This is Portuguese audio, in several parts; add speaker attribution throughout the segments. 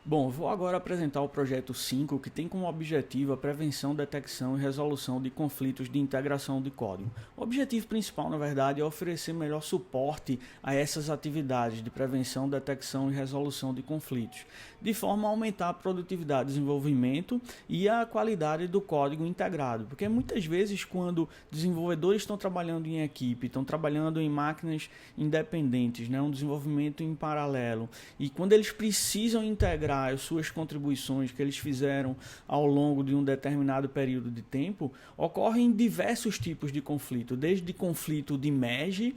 Speaker 1: Bom, vou agora apresentar o projeto 5, que tem como objetivo a prevenção, detecção e resolução de conflitos de integração de código. O objetivo principal, na verdade, é oferecer melhor suporte a essas atividades de prevenção, detecção e resolução de conflitos, de forma a aumentar a produtividade, desenvolvimento e a qualidade do código integrado. Porque muitas vezes, quando desenvolvedores estão trabalhando em equipe, estão trabalhando em máquinas independentes, um desenvolvimento em paralelo, e quando eles precisam integrar as suas contribuições que eles fizeram ao longo de um determinado período de tempo, ocorrem diversos tipos de conflito, desde conflito de merge,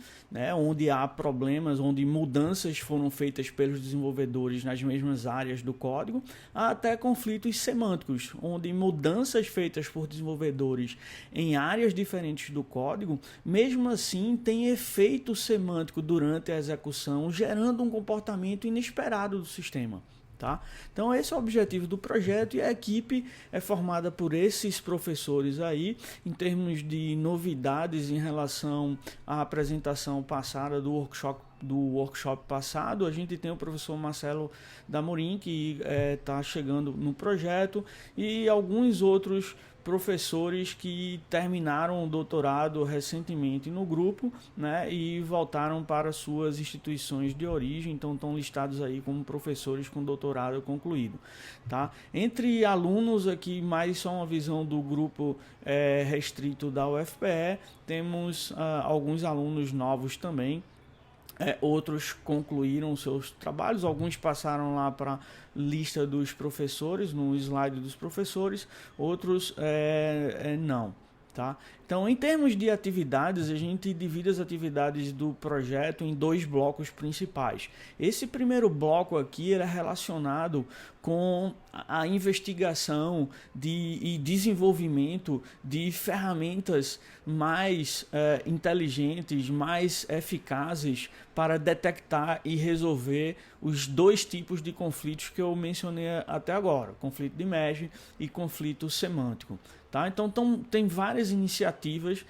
Speaker 1: onde há problemas, onde mudanças foram feitas pelos desenvolvedores nas mesmas áreas do código, até conflitos semânticos, onde mudanças feitas por desenvolvedores em áreas diferentes do código, mesmo assim, têm efeito semântico durante a execução, gerando um comportamento inesperado do sistema. Tá? Então esse é o objetivo do projeto e a equipe é formada por esses professores aí. Em termos de novidades em relação à apresentação passada do workshop passado, a gente tem o professor Marcelo Damorim, que está chegando no projeto, e alguns outros professores que terminaram o doutorado recentemente no grupo, e voltaram para suas instituições de origem, então estão listados aí como professores com doutorado concluído. Tá? Entre alunos aqui, mais só uma visão do grupo restrito da UFPE, temos alguns alunos novos também. Outros concluíram seus trabalhos, alguns passaram lá para a lista dos professores, no slide dos professores, outros não. Tá? Então, em termos de atividades, a gente divide as atividades do projeto em dois blocos principais. Esse primeiro bloco aqui é relacionado com a investigação e desenvolvimento de ferramentas mais inteligentes, mais eficazes para detectar e resolver os dois tipos de conflitos que eu mencionei até agora, conflito de merge e conflito semântico. Tá? Então tem várias iniciativas,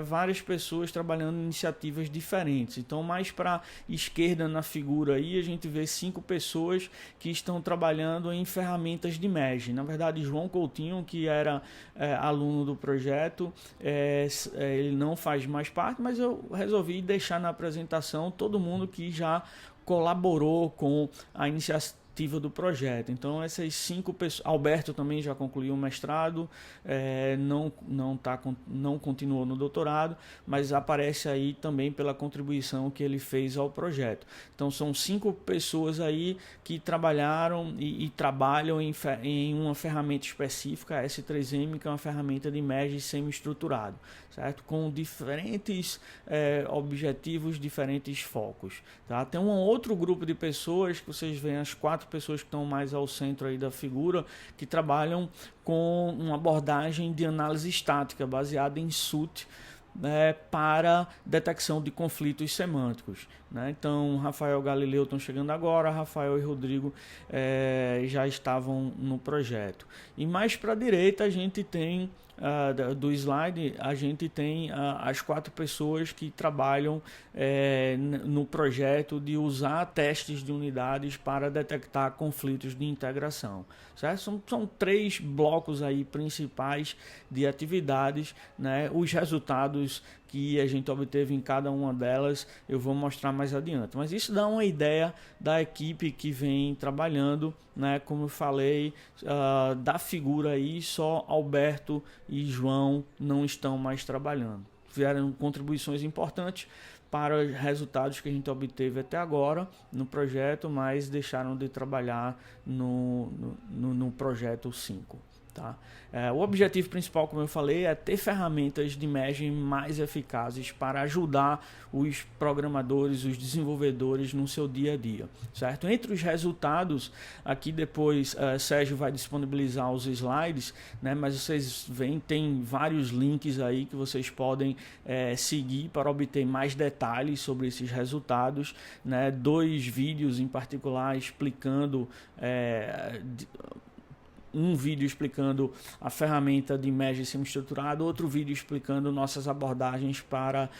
Speaker 1: várias pessoas trabalhando em iniciativas diferentes. Então mais para a esquerda na figura aí a gente vê 5 pessoas que estão trabalhando em ferramentas de merge. Na verdade, João Coutinho, que era aluno do projeto, ele não faz mais parte, mas eu resolvi deixar na apresentação todo mundo que já colaborou com a iniciativa do projeto. Então essas 5 pessoas, Alberto também já concluiu o mestrado, não continuou no doutorado, mas aparece aí também pela contribuição que ele fez ao projeto. Então são 5 pessoas aí que trabalharam e trabalham em uma ferramenta específica, a S3M, que é uma ferramenta de merge semi-estruturado, certo? Com diferentes objetivos, diferentes focos. Tá? Tem um outro grupo de pessoas que vocês veem, as 4 pessoas que estão mais ao centro aí da figura, que trabalham com uma abordagem de análise estática baseada em SUT, para detecção de conflitos semânticos. Então, Rafael e Galileu estão chegando agora, Rafael e Rodrigo já estavam no projeto. E mais para a direita a gente tem, do slide, a gente tem as 4 pessoas que trabalham no projeto de usar testes de unidades para detectar conflitos de integração. Certo? São 3 blocos aí principais de atividades, os resultados que a gente obteve em cada uma delas eu vou mostrar mais adiante, mas isso dá uma ideia da equipe que vem trabalhando, como eu falei, da figura aí só Alberto e João não estão mais trabalhando, fizeram contribuições importantes para os resultados que a gente obteve até agora no projeto, mas deixaram de trabalhar no projeto 5. Tá? O objetivo principal, como eu falei, é ter ferramentas de merge mais eficazes para ajudar os programadores, os desenvolvedores no seu dia a dia, certo? Entre os resultados, aqui depois Sérgio vai disponibilizar os slides, mas vocês veem, tem vários links aí que vocês podem seguir para obter mais detalhes sobre esses resultados, 2 vídeos em particular explicando um vídeo explicando a ferramenta de merge semi-estruturado, outro vídeo explicando nossas abordagens para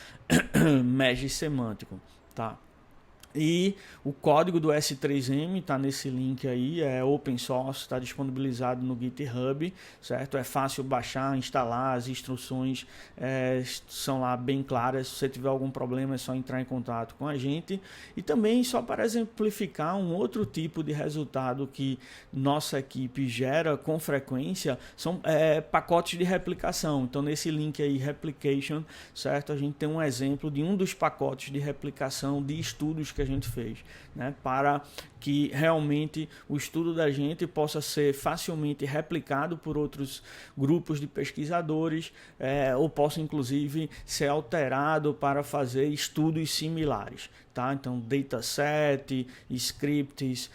Speaker 1: merge semântico, tá? E o código do S3M está nesse link aí, é open source, está disponibilizado no GitHub, certo? É fácil baixar, instalar, as instruções são lá bem claras. Se você tiver algum problema é só entrar em contato com a gente. E também, só para exemplificar, um outro tipo de resultado que nossa equipe gera com frequência são pacotes de replicação. Então nesse link aí, Replication, certo? A gente tem um exemplo de um dos pacotes de replicação de estudos que a gente fez, né, para que realmente o estudo da gente possa ser facilmente replicado por outros grupos de pesquisadores, ou possa inclusive ser alterado para fazer estudos similares, tá? Então dataset, scripts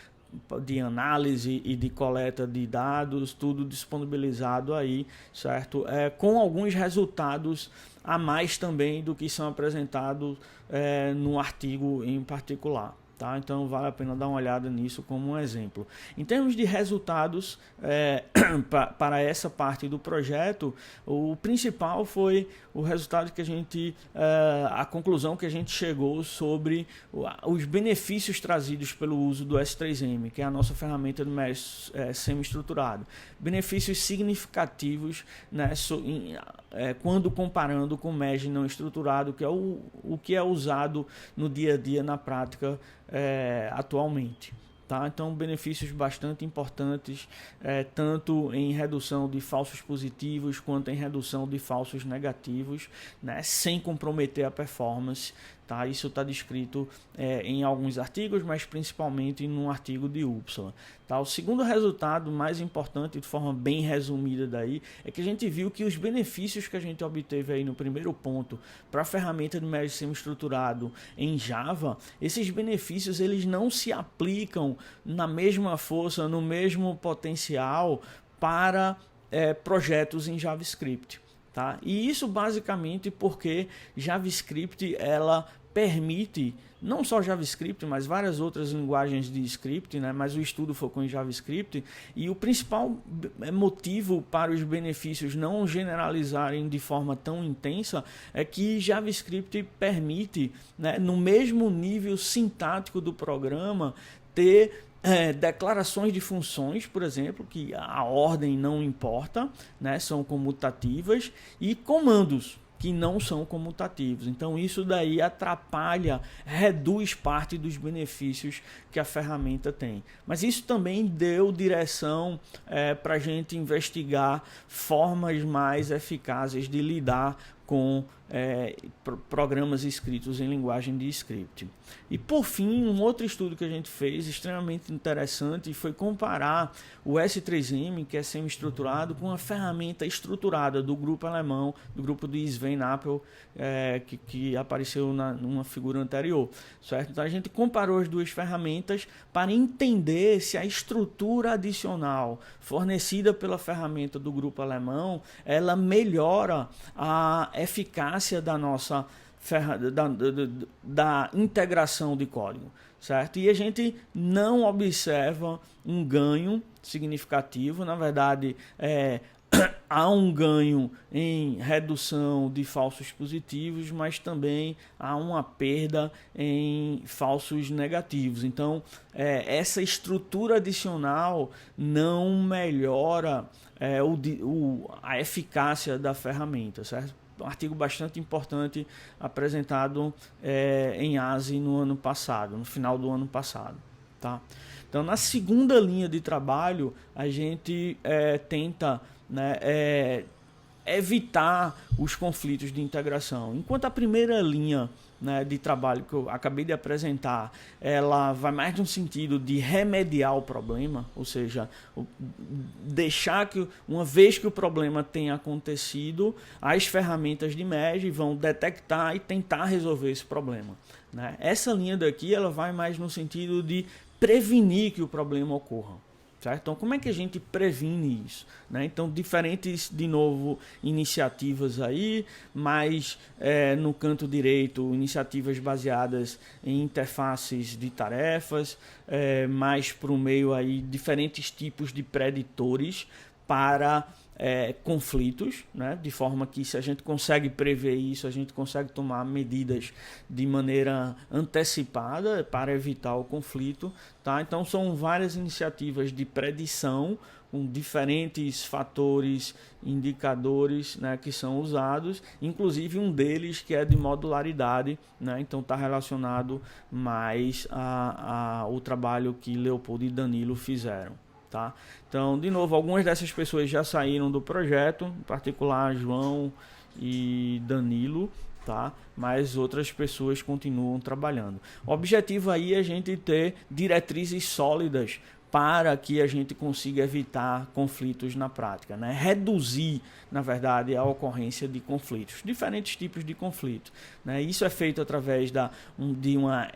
Speaker 1: de análise e de coleta de dados, tudo disponibilizado aí, certo? Com alguns resultados a mais também do que são apresentados no artigo em particular. Tá? Então vale a pena dar uma olhada nisso como um exemplo. Em termos de resultados para essa parte do projeto, o principal foi o resultado que a gente, a conclusão que a gente chegou sobre os benefícios trazidos pelo uso do S3M, que é a nossa ferramenta de mesh semi-estruturado. Benefícios significativos, né, quando comparando com o mesh não estruturado, que é o que é usado no dia a dia, na prática, atualmente. Tá? Então, benefícios bastante importantes, tanto em redução de falsos positivos quanto em redução de falsos negativos, né? Sem comprometer a performance. Tá? Isso está descrito em alguns artigos, mas principalmente no artigo de Uppsala. Tá? O segundo resultado mais importante, de forma bem resumida daí, é que a gente viu que os benefícios que a gente obteve aí no primeiro ponto para a ferramenta de mesh semi-estruturado em Java, esses benefícios eles não se aplicam na mesma força, no mesmo potencial para projetos em JavaScript. Tá? E isso basicamente porque JavaScript ela permite, não só JavaScript, mas várias outras linguagens de script, né? Mas o estudo focou em JavaScript, e o principal motivo para os benefícios não generalizarem de forma tão intensa é que JavaScript permite, né, no mesmo nível sintático do programa, ter declarações de funções, por exemplo, que a ordem não importa, né, são comutativas, e comandos que não são comutativos. Então isso daí atrapalha, reduz parte dos benefícios que a ferramenta tem. Mas isso também deu direção para a gente investigar formas mais eficazes de lidar com programas escritos em linguagem de script. E por fim, um outro estudo que a gente fez, extremamente interessante, foi comparar o S3M, que é semi-estruturado, com a ferramenta estruturada do grupo alemão, do grupo de Sven Appel, que apareceu numa figura anterior, certo? Então a gente comparou as duas ferramentas para entender se a estrutura adicional fornecida pela ferramenta do grupo alemão, ela melhora a eficácia da nossa da integração de código, certo? E a gente não observa um ganho significativo, na verdade há um ganho em redução de falsos positivos, mas também há uma perda em falsos negativos. Então, essa estrutura adicional não melhora a eficácia da ferramenta, certo? Um artigo bastante importante apresentado em ASI no ano passado, no final do ano passado. Tá? Então, na segunda linha de trabalho, a gente tenta, né, evitar os conflitos de integração. Enquanto a primeira linha, né, de trabalho que eu acabei de apresentar, ela vai mais no sentido de remediar o problema, ou seja, deixar que, uma vez que o problema tenha acontecido, as ferramentas de mesh vão detectar e tentar resolver esse problema, né? Essa linha daqui ela vai mais no sentido de prevenir que o problema ocorra. Certo? Então, como é que a gente previne isso? Né? Então, diferentes, de novo, iniciativas aí, mas no canto direito, iniciativas baseadas em interfaces de tarefas, mais para o meio aí, diferentes tipos de preditores para conflitos, né? De forma que, se a gente consegue prever isso, a gente consegue tomar medidas de maneira antecipada para evitar o conflito, tá? Então são várias iniciativas de predição com diferentes fatores, indicadores, né, que são usados, inclusive um deles que é de modularidade, né? Então está relacionado mais ao trabalho que Leopoldo e Danilo fizeram. Tá? Então, de novo, algumas dessas pessoas já saíram do projeto, em particular João e Danilo, tá? Mas outras pessoas continuam trabalhando. O objetivo aí é a gente ter diretrizes sólidas para que a gente consiga evitar conflitos na prática, né? Reduzir, na verdade, a ocorrência de conflitos, diferentes tipos de conflitos, né? Isso é feito através de uma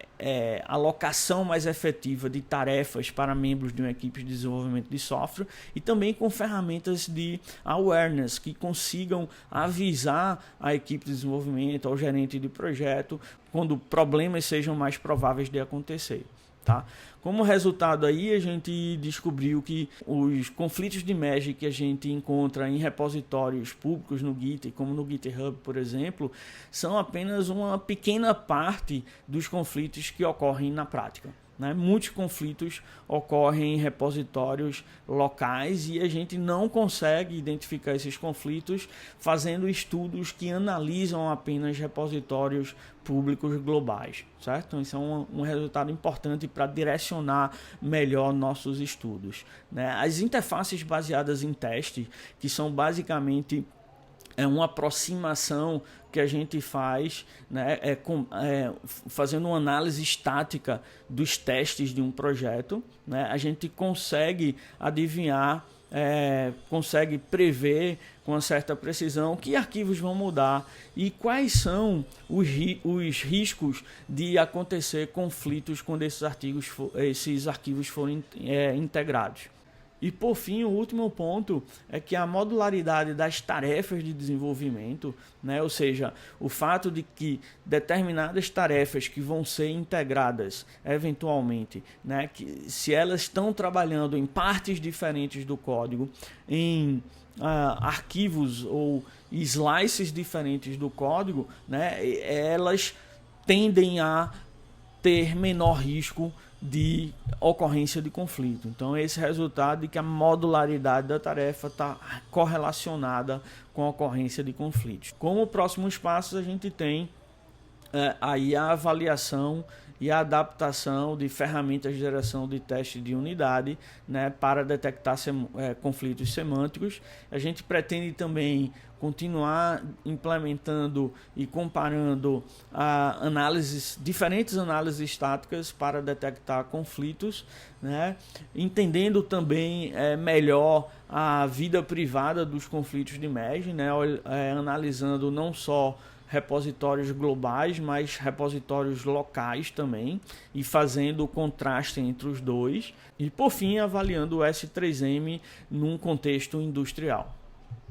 Speaker 1: alocação mais efetiva de tarefas para membros de uma equipe de desenvolvimento de software e também com ferramentas de awareness que consigam avisar a equipe de desenvolvimento, ao gerente de projeto, quando problemas sejam mais prováveis de acontecer. Tá? Como resultado aí, a gente descobriu que os conflitos de merge que a gente encontra em repositórios públicos no Git, como no GitHub, por exemplo, são apenas uma pequena parte dos conflitos que ocorrem na prática. Né? Muitos conflitos ocorrem em repositórios locais e a gente não consegue identificar esses conflitos fazendo estudos que analisam apenas repositórios públicos globais, certo? Então, isso é um resultado importante para direcionar melhor nossos estudos, né? As interfaces baseadas em teste, que são basicamente uma aproximação que a gente faz, né, fazendo uma análise estática dos testes de um projeto, né, a gente consegue adivinhar, consegue prever com uma certa precisão que arquivos vão mudar e quais são os riscos de acontecer conflitos quando esses arquivos forem integrados. E por fim, o último ponto é que a modularidade das tarefas de desenvolvimento, né, ou seja, o fato de que determinadas tarefas que vão ser integradas eventualmente, né, que se elas estão trabalhando em partes diferentes do código, em arquivos ou slices diferentes do código, né, elas tendem a ter menor risco de ocorrência de conflito. Então, esse resultado de que a modularidade da tarefa está correlacionada com a ocorrência de conflitos. Como próximos passos, a gente tem aí a avaliação e a adaptação de ferramentas de geração de teste de unidade, né, para detectar conflitos semânticos. A gente pretende também continuar implementando e comparando diferentes análises estáticas para detectar conflitos, né? Entendendo também melhor a vida privada dos conflitos de merge, né? Analisando não só repositórios globais, mas repositórios locais também, e fazendo o contraste entre os dois. E por fim, avaliando o S3M num contexto industrial.